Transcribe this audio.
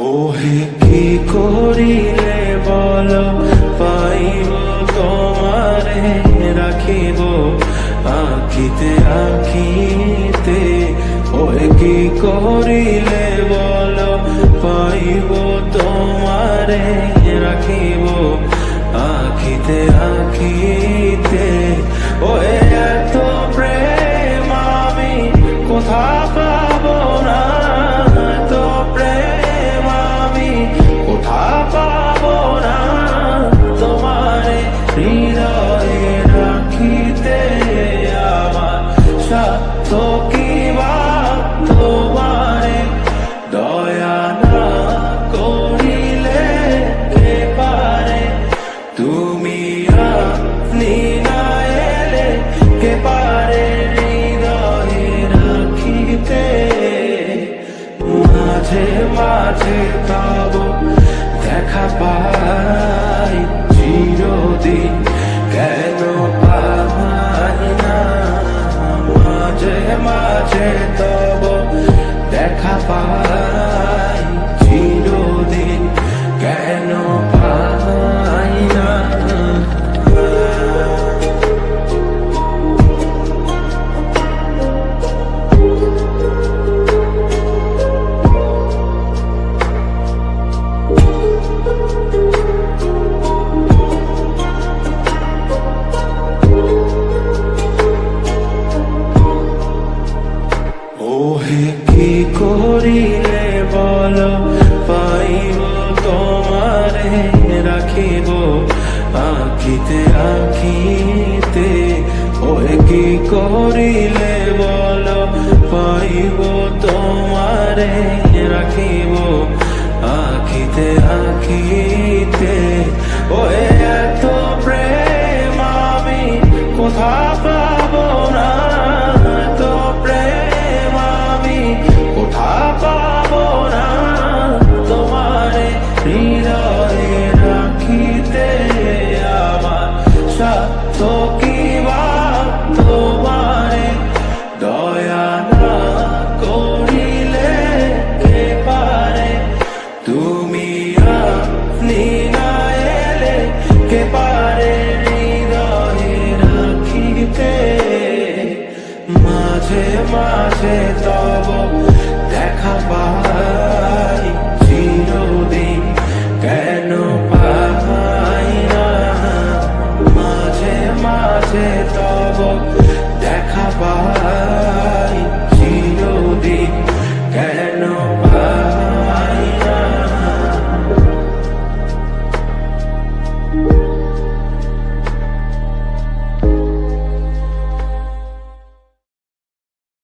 ওহে কি করিলে বলো পাইব তোমারে রাখিব আখিতে আখিতে। ওহে কি করিলে বলো পাইব তোমারে রাখিব আখিতে আখিতে। ওহে এত প্রেম আমি কোথা পাবো না, এত প্রেম আমি কোথা পাবো না। তোমারে হৃদয়ে রাখিতে আমার সাধ্য কি বা তোমারে দয়া না করিলে কে পারে। তুমি আপনি না এলে কে পারে হৃদয়ে রাখিতে। মাঝে মাঝে তব দেখা পাই চিরদিন কেন পাই না। মাঝে মাঝে তব দেখা পাই চিরদিন কেন পাই না। ওহে কি করিলে বলো পাইব তোমারে রাখিব আখিতে আখিতে। ওহে কি করিলে বলো পাইব তোমারে রাখিব আখিতে আখিতে।